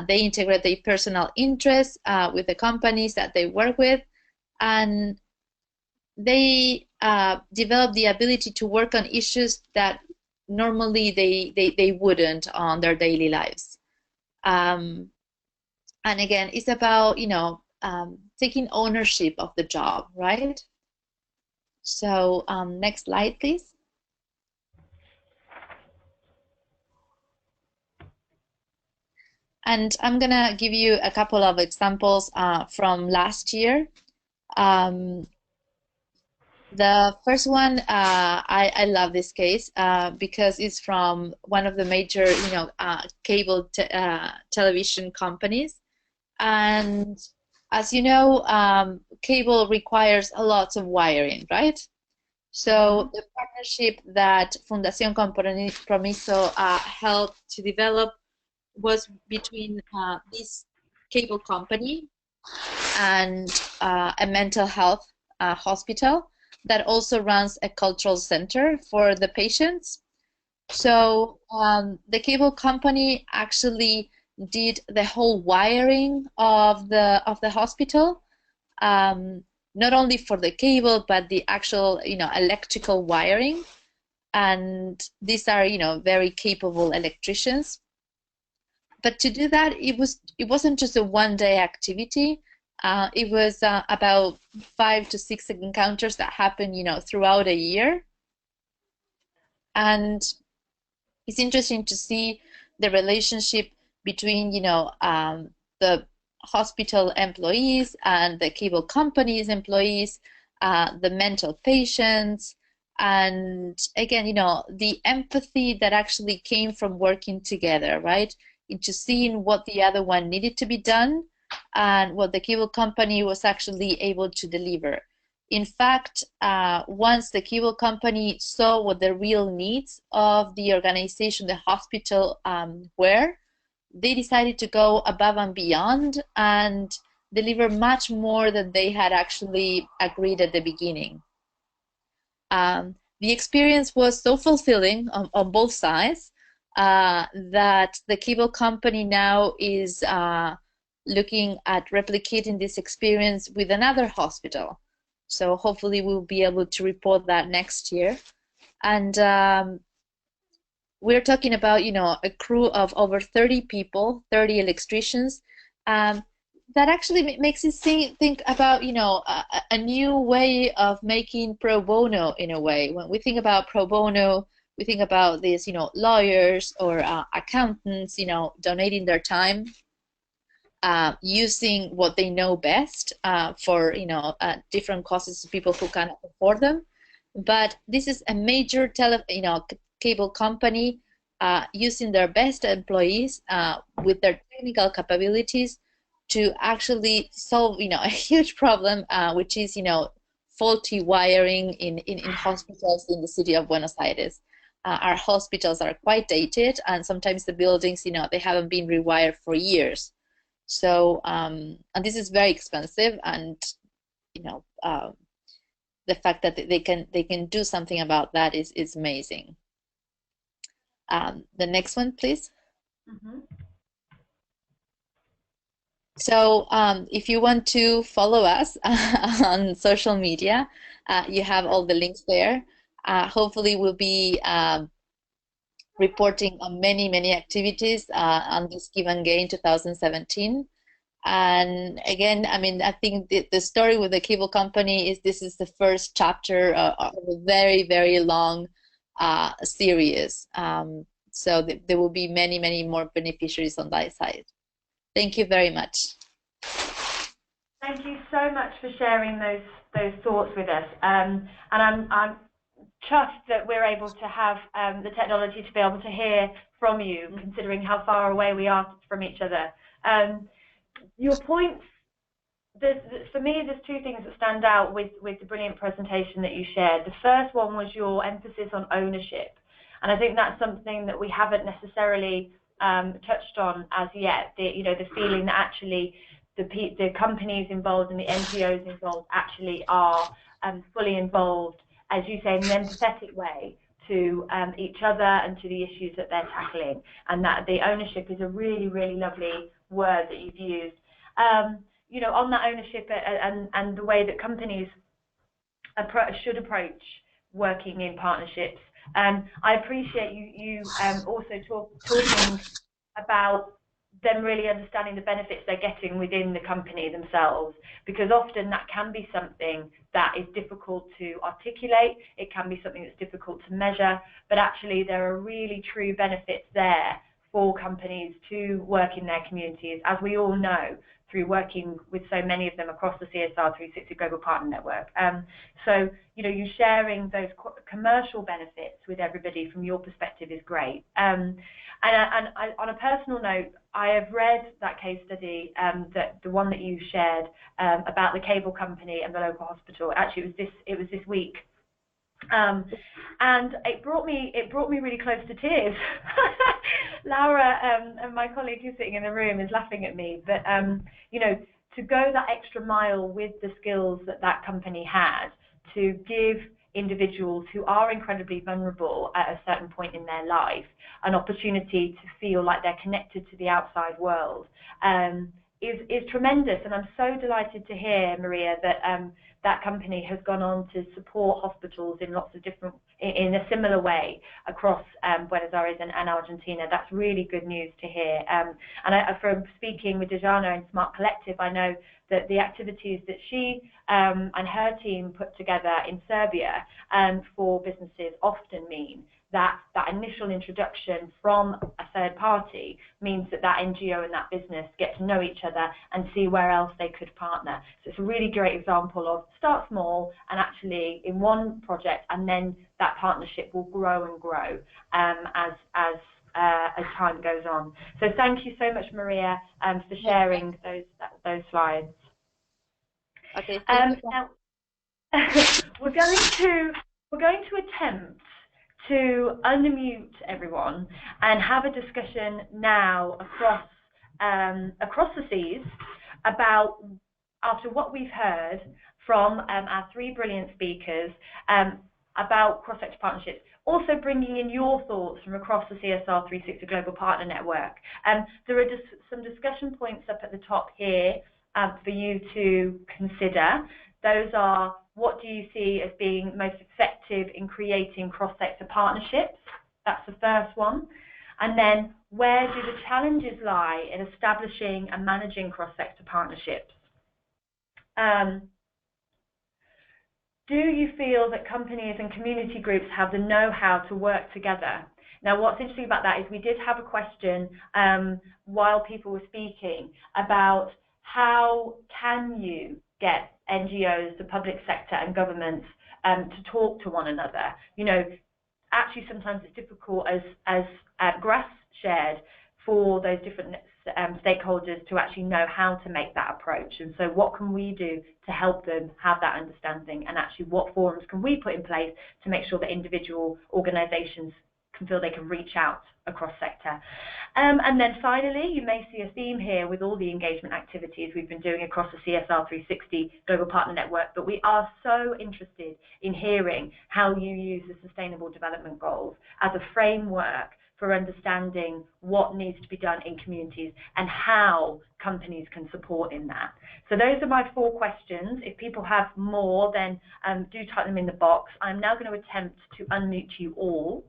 They integrate their personal interests with the companies that they work with, and they develop the ability to work on issues that normally they wouldn't on their daily lives. And again, it's about taking ownership of the job, right? So next slide, please. And I'm gonna give you a couple of examples from last year. The first one, I love this case because it's from one of the major, cable television companies. And as you know, cable requires a lot of wiring, right? So the partnership that Fundacion Compromiso helped to develop was between this cable company and a mental health hospital that also runs a cultural center for the patients. So the cable company actually did the whole wiring of the hospital, not only for the cable but the actual electrical wiring. And these are very capable electricians. But to do that, it wasn't just a one-day activity. It was about 5 to 6 encounters that happened, throughout a year. And it's interesting to see the relationship between, the hospital employees and the cable company's employees, the mental patients, and again, the empathy that actually came from working together, right? Into seeing what the other one needed to be done and what the cable company was actually able to deliver. In fact, once the cable company saw what the real needs of the organization, the hospital, were, they decided to go above and beyond and deliver much more than they had actually agreed at the beginning. The experience was so fulfilling on both sides that the cable company now is looking at replicating this experience with another hospital. So hopefully we'll be able to report that next year. And we're talking about, a crew of over 30 people, 30 electricians. That actually makes us think about, a new way of making pro bono in a way. When we think about pro bono, we think about these, lawyers or accountants, donating their time, using what they know best for, different causes of people who cannot afford them. But this is a major cable company using their best employees with their technical capabilities to actually solve, a huge problem, which is, faulty wiring in hospitals in the city of Buenos Aires. Our hospitals are quite dated, and sometimes the buildings, they haven't been rewired for years. So, and this is very expensive, and, the fact that they can do something about that is amazing. The next one, please. Mm-hmm. So if you want to follow us on social media, you have all the links there. Hopefully we'll be reporting on many activities on this Give and Gain 2017. And again, I think the story with the cable company is this is the first chapter of a very long series. So there will be many more beneficiaries on that side. Thank you very much. Thank you so much for sharing those thoughts with us. And I'm chuffed that we're able to have the technology to be able to hear from you, considering how far away we are from each other. Your points, for me, there's two things that stand out with the brilliant presentation that you shared. The first one was your emphasis on ownership. And I think that's something that we haven't necessarily touched on as yet. The feeling that actually the companies involved and the NGOs involved actually are fully involved, as you say, in an empathetic way to each other and to the issues that they're tackling, and that the ownership is a really, really lovely word that you've used. On that ownership and the way that companies should approach working in partnerships. I appreciate you also talking about them really understanding the benefits they're getting within the company themselves, because often that can be something that is difficult to articulate, it can be something that's difficult to measure, but actually there are really true benefits there for companies to work in their communities, as we all know through working with so many of them across the CSR360 Global Partner Network. So, you sharing those commercial benefits with everybody from your perspective is great. And on a personal note, I have read that case study, the one that you shared about the cable company and the local hospital. Actually, it was this week. And it brought me really close to tears. Laura and my colleague who's sitting in the room is laughing at me, but to go that extra mile with the skills that company had to give individuals who are incredibly vulnerable at a certain point in their life an opportunity to feel like they're connected to the outside world is tremendous. And I'm so delighted to hear, Maria, that that company has gone on to support hospitals in lots of different, in a similar way across Buenos Aires and Argentina. That's really good news to hear. And from speaking with Dejana and SmartKolektiv, I know that the activities that she and her team put together in Serbia for businesses often mean that initial introduction from a third party means that NGO and that business get to know each other and see where else they could partner. So it's a really great example of start small and actually in one project, and then that partnership will grow and grow as time goes on. So thank you so much, Maria, for sharing those slides. Okay. Now, we're going to attempt to unmute everyone and have a discussion now across the seas about, after what we've heard from our three brilliant speakers about cross-sector partnerships, also bringing in your thoughts from across the CSR360 Global Partner Network. There are some discussion points up at the top here for you to consider. Those are, what do you see as being most effective in creating cross-sector partnerships? That's the first one. And then, where do the challenges lie in establishing and managing cross-sector partnerships? Do you feel that companies and community groups have the know-how to work together? Now, what's interesting about that is we did have a question while people were speaking about how can you get NGOs, the public sector and governments to talk to one another. Actually sometimes it's difficult as Grass shared for those different stakeholders to actually know how to make that approach. And so what can we do to help them have that understanding, and actually what forums can we put in place to make sure that individual organizations can feel they can reach out across sector. And then finally, you may see a theme here with all the engagement activities we've been doing across the CSR360 Global Partner Network, but we are so interested in hearing how you use the Sustainable Development Goals as a framework for understanding what needs to be done in communities and how companies can support in that. So those are my 4 questions. If people have more, then do type them in the box. I'm now going to attempt to unmute you all.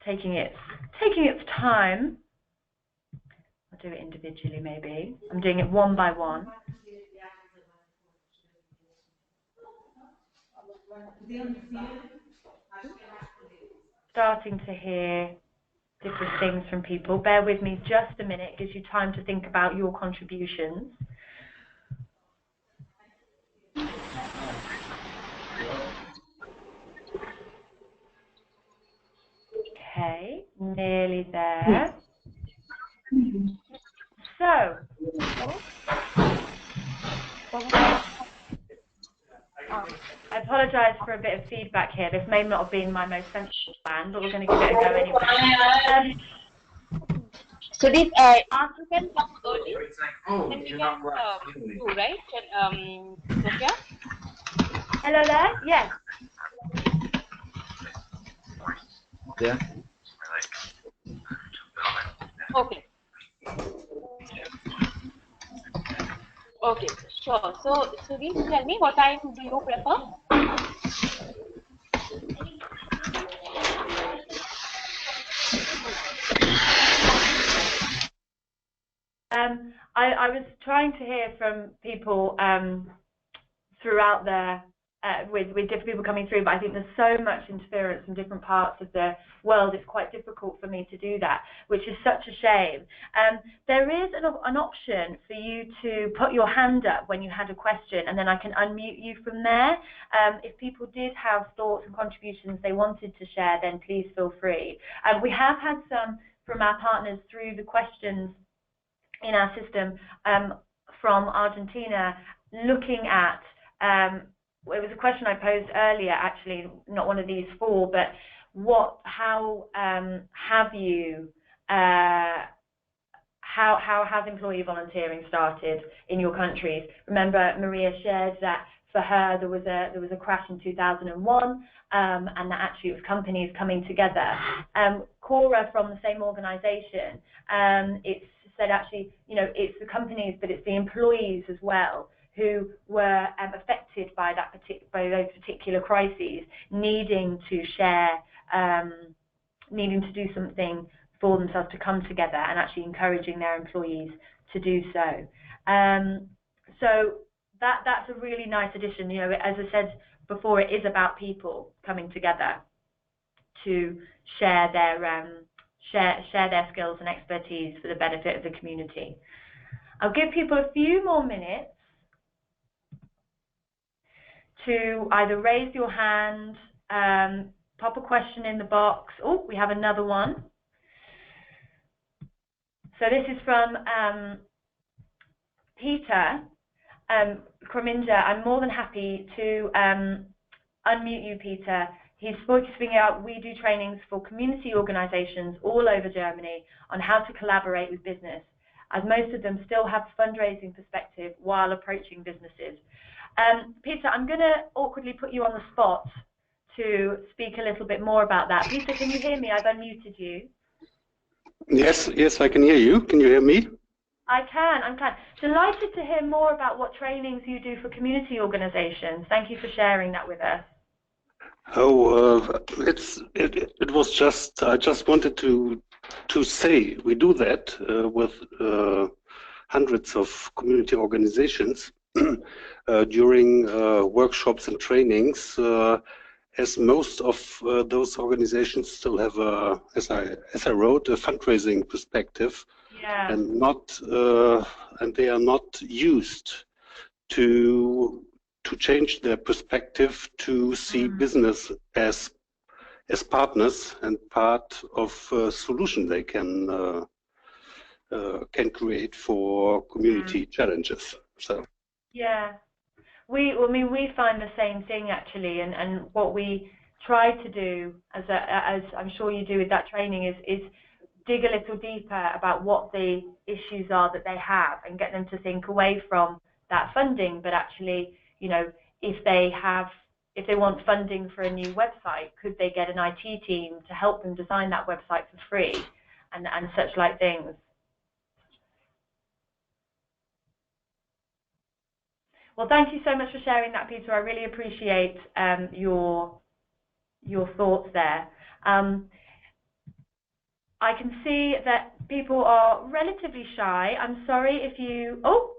Taking its time. I'll do it individually maybe. I'm doing it one by one. Starting to hear different things from people. Bear with me just a minute. It gives you time to think about your contributions. Okay, nearly there. So, I apologise for a bit of feedback here. This may not have been my most sensible plan, but we're going to give it a go anyway. So this African come early, then we can do, right? Sophia? Hello there. Yes. Yeah. Okay. Okay, sure. So Sudhin, tell me, what time do you prefer? I was trying to hear from people throughout the with different people coming through, but I think there's so much interference from different parts of the world. It's quite difficult for me to do that, which is such a shame. There is an option for you to put your hand up when you had a question, and then I can unmute you from there. If people did have thoughts and contributions they wanted to share, then please feel free. We have had some from our partners through the questions in our system from Argentina, looking at it was a question I posed earlier, actually, not one of these four, but how have you how has employee volunteering started in your countries? Remember, Maria shared that for her there was a crash in 2001, and that actually it was companies coming together. Cora from the same organisation, it's said actually, you know, it's the companies, but it's the employees as well who were affected by those particular crises, needing to share, needing to do something for themselves to come together, and actually encouraging their employees to do so. So that's a really nice addition. You know, as I said before, it is about people coming together to share their skills and expertise for the benefit of the community. I'll give people a few more minutes to either raise your hand, pop a question in the box. Oh, we have another one. So this is from Peter Krominja. I'm more than happy to unmute you, Peter. He's speaking out. We do trainings for community organizations all over Germany on how to collaborate with business, as most of them still have fundraising perspective while approaching businesses. Peter, I'm going to awkwardly put you on the spot to speak a little bit more about that. Peter, can you hear me? I've unmuted you. Yes, I can hear you. Can you hear me? I can. I'm delighted to hear more about what trainings you do for community organizations. Thank you for sharing that with us. Oh, it was just, I just wanted to say we do that with hundreds of community organizations during workshops and trainings, as most of those organizations still have as I wrote, a fundraising perspective, yeah. And they are not used to change their perspective to see business as partners and part of a solution they can create for community challenges. So yeah, we find the same thing actually, and what we try to do, as I'm sure you do with that training, is dig a little deeper about what the issues are that they have, and get them to think away from that funding, but actually, you know, if they want funding for a new website, could they get an IT team to help them design that website for free, and such like things. Well, thank you so much for sharing that, Peter. I really appreciate your thoughts there. I can see that people are relatively shy. I'm sorry if you. Oh,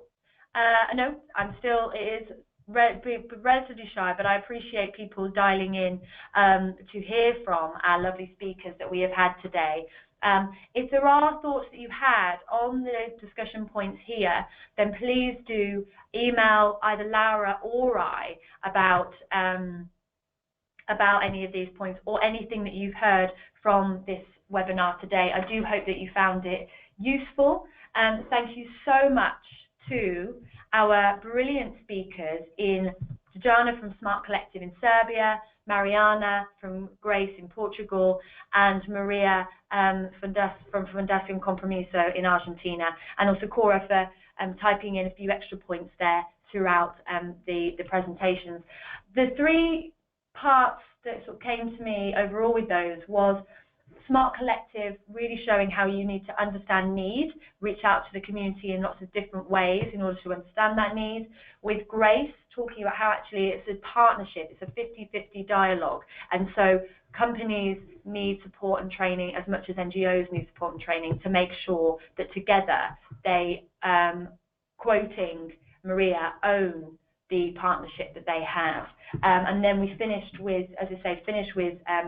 no, I'm still. It is relatively shy, but I appreciate people dialing in to hear from our lovely speakers that we have had today. If there are thoughts that you had on the discussion points here, then please do email either Laura or I about any of these points or anything that you've heard from this webinar today. I do hope that you found it useful. Thank you so much to our brilliant speakers in Dejana from SmartKolektiv in Serbia, Mariana from Grace in Portugal, and Maria from Fundacion Compromiso in Argentina, and also Cora for typing in a few extra points there throughout the presentations. The three parts that sort of came to me overall with those was SmartKolektiv really showing how you need to understand need, reach out to the community in lots of different ways in order to understand that need. With Grace, talking about how actually it's a partnership, it's a 50-50 dialogue, and so companies need support and training as much as NGOs need support and training to make sure that together they, quoting Maria, own the partnership that they have. And then we finished with, as I say,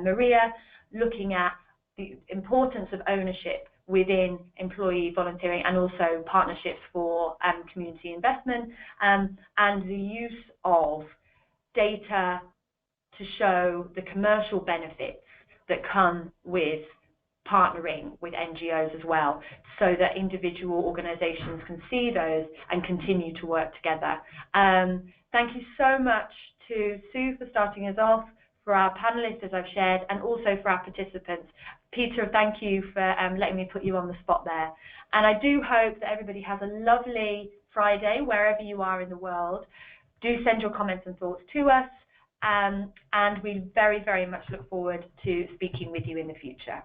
Maria looking at the importance of ownership within employee volunteering and also partnerships for community investment, and the use of data to show the commercial benefits that come with partnering with NGOs as well, so that individual organizations can see those and continue to work together. Thank you so much to Sue for starting us off, for our panelists, as I've shared, and also for our participants. Peter, thank you for letting me put you on the spot there. And I do hope that everybody has a lovely Friday, wherever you are in the world. Do send your comments and thoughts to us, and we very, very much look forward to speaking with you in the future.